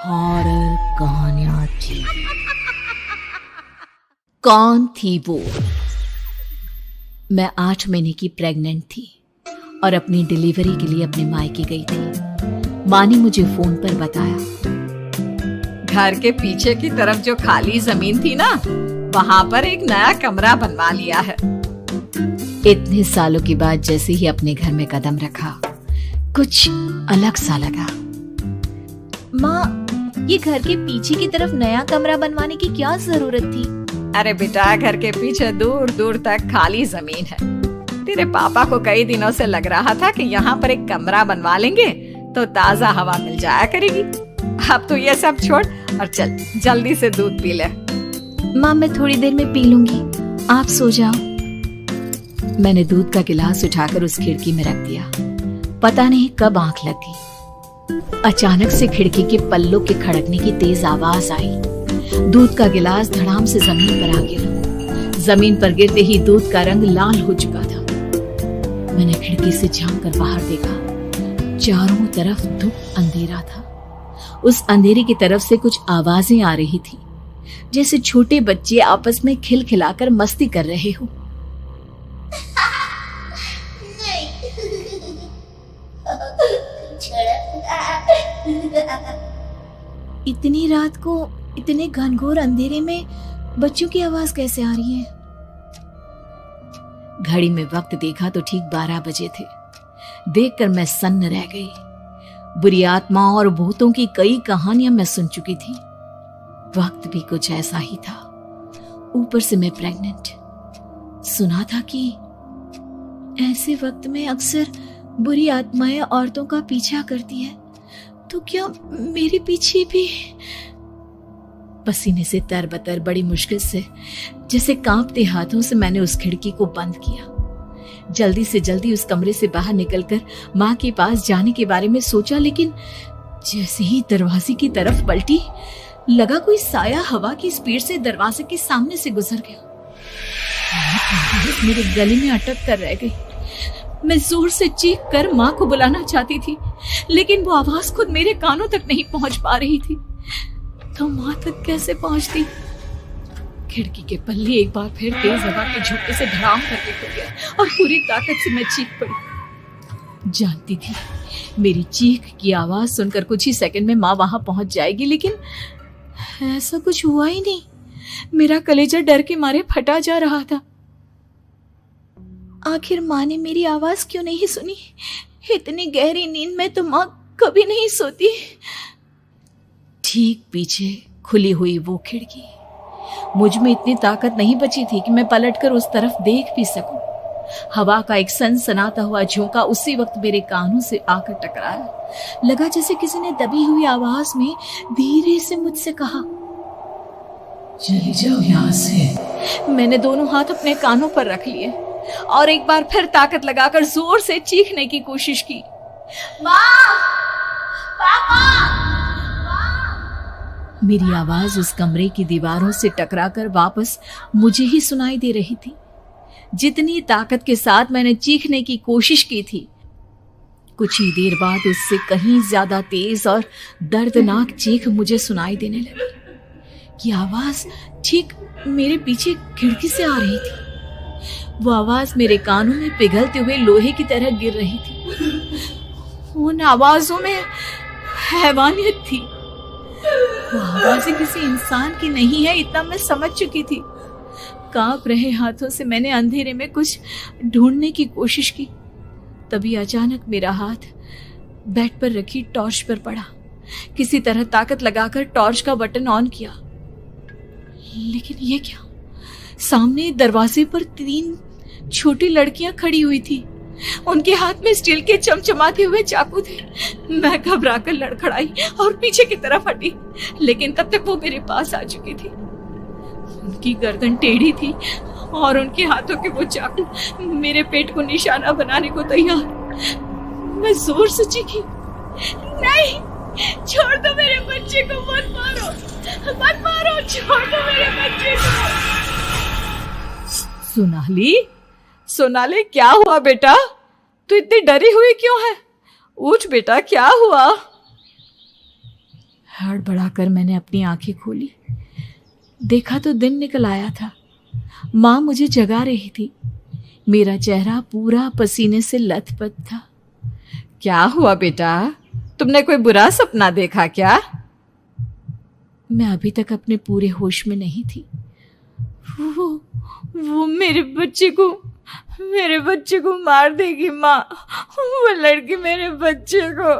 Horror कहानियां थी। कौन थी वो? मैं 8 महीने की प्रेग्नेंट थी और अपनी डिलीवरी के लिए अपने मायके गई थी। माँ ने मुझे फोन पर बताया, घर के पीछे की तरफ जो खाली जमीन थी ना, वहाँ पर एक नया कमरा बनवा लिया है। इतने सालों के बाद जैसे ही अपने घर में कदम रखा, कुछ अलग सा लगा। माँ, ये घर के पीछे की तरफ नया कमरा बनवाने की क्या जरूरत थी? अरे बेटा, घर के पीछे दूर दूर तक खाली जमीन है। तेरे पापा को कई दिनों से लग रहा था कि यहाँ पर एक कमरा बनवा लेंगे तो ताजा हवा मिल जाया करेगी। अब तो ये सब छोड़ और चल जल्दी से दूध पी ले। माँ, मैं थोड़ी देर में पी लूंगी, आप सो जाओ। मैंने दूध का गिलास उठाकर उस खिड़की में रख दिया। पता नहीं कब आंख लगी। अचानक से खिड़की के पल्लों के खड़कने की तेज आवाज आई। दूध का गिलास धड़ाम से जमीन पर आ गिरा। जमीन पर गिरते ही दूध का रंग लाल हो चुका था। मैंने खिड़की से झांक कर बाहर देखा। चारों तरफ धूप अंधेरा था। उस अंधेरे की तरफ से कुछ आवाजें आ रही थी, जैसे छोटे बच्चे आपस में खिलखिलाकर मस्ती कर रहे हो। इतनी रात को इतने घनघोर अंधेरे में बच्चों की आवाज कैसे आ रही है? घड़ी में वक्त देखा तो ठीक 12 बजे थे। देखकर मैं सन्न रह गई। बुरी आत्माओं और भूतों की कई कहानियां मैं सुन चुकी थी। वक्त भी कुछ ऐसा ही था। ऊपर से मैं प्रेग्नेंट। सुना था कि ऐसे वक्त में अक्सर बुरी आत्माएं औरतों का पीछा करती है, तो क्या मेरे पीछे भी? पसीने से तरबतर बड़ी मुश्किल से, जैसे कांपते हाथों से मैंने उस खिड़की को बंद किया। जल्दी से जल्दी उस कमरे से बाहर निकलकर माँ के पास जाने के बारे में सोचा, लेकिन जैसे ही दरवाजे की तरफ पलटी, लगा कोई साया हवा की स्पीड से दरवाजे के सामने से गुजर गया। मेरे गले में अटक कर रह गई। मैं जोर से चीख कर माँ को बुलाना चाहती थी, लेकिन वो आवाज खुद मेरे कानों तक नहीं पहुंच पा रही थी। तो माँ तक कैसे पहुंचती? खिड़की के पल्ले एक बार फिर तेज हवा के झोंके से धड़ाम करके खुल गया और पूरी ताकत से मैं चीख पड़ी। जानती थी मेरी चीख की आवाज सुनकर कुछ ही सेकंड में माँ वहां पहुंच जाएगी, लेकिन ऐसा कुछ हुआ ही नहीं। मेरा कलेजा डर के मारे फटा जा रहा था। आखिर माँ ने मेरी आवाज क्यों नहीं सुनी? इतनी गहरी नींद में तो माँ कभी नहीं सोती। ठीक पीछे खुली हुई वो खिड़की। मुझ में इतनी ताकत नहीं बची थी कि मैं पलटकर उस तरफ देख भी सकूं। हवा का एक सनसनाता हुआ झोंका उसी वक्त मेरे कानों से आकर टकराया। लगा जैसे किसी ने दबी हुई आवाज में धीरे से मुझसे कहा, चली जाओ यहाँ से। मैंने दोनों हाथ अपने कानों पर रख लिए और एक बार फिर ताकत लगाकर जोर से चीखने की कोशिश की। माँ! पापा! मेरी आवाज उस कमरे की दीवारों से टकराकर वापस मुझे ही सुनाई दे रही थी। जितनी ताकत के साथ मैंने चीखने की कोशिश की थी, कुछ ही देर बाद उससे कहीं ज्यादा तेज और दर्दनाक चीख मुझे सुनाई देने लगी। ये आवाज ठीक मेरे पीछे खिड़की से आ रही थी। वो आवाज मेरे कानों में पिघलते हुए लोहे की तरह गिर रही थी। उन आवाजों में हैवानियत थी। वो आवाजें किसी इंसान की नहीं है, इतना मैं समझ चुकी थी। कांप रहे हाथों से मैंने अंधेरे में कुछ ढूंढने की कोशिश की। तभी अचानक मेरा हाथ बेड पर रखी टॉर्च पर पड़ा। किसी तरह ताकत लगाकर टॉर्च का बटन ऑन किया, लेकिन ये क्या? सामने दरवाजे पर 3 छोटी लड़कियां खड़ी हुई थी। उनके हाथ में स्टील के चमचमाते हुए चाकू थे। मैं घबराकर लड़खड़ाई और पीछे की तरफ हटी, लेकिन तब तक वो मेरे पास आ चुकी थी। उनकी गर्दन टेढ़ी थी और उनके हाथों के वो चाकू मेरे पेट को निशाना बनाने को तैयार। मैं जोर से चीखी, नहीं, छोड़ दो मेरे बच्चे को, मत मारो, मत मारो, छोड़ दो मेरे बच्चे को। सोनाली, क्या हुआ बेटा? तू इतनी डरी हुई क्यों है? उठ बेटा, क्या हुआ? हड़बड़ाकर मैंने अपनी आंखें खोली। देखा तो दिन निकल आया था। माँ मुझे जगा रही थी। मेरा चेहरा पूरा पसीने से लथपथ था। क्या हुआ बेटा, तुमने कोई बुरा सपना देखा क्या? मैं अभी तक अपने पूरे होश में नहीं थी। वो मेरे बच्चे को मार देगी माँ। वो लड़की मेरे बच्चे को।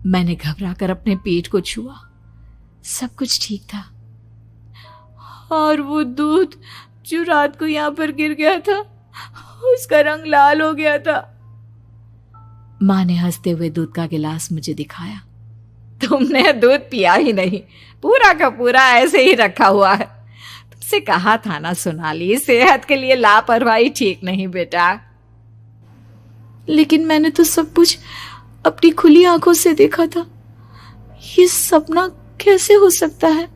मैंने घबराकर अपने पेट को छुआ। सब कुछ ठीक था। और वो दूध जो रात को यहाँ पर गिर गया था, उसका रंग लाल हो गया था। माँ ने हंसते हुए दूध का गिलास मुझे दिखाया। तुमने दूध पिया ही नहीं, पूरा का पूरा ऐसे ही रखा हुआ है। तुमसे कहा था ना सोनाली, सेहत के लिए लापरवाही ठीक नहीं बेटा। लेकिन मैंने तो सब कुछ अपनी खुली आंखों से देखा था। ये सपना कैसे हो सकता है?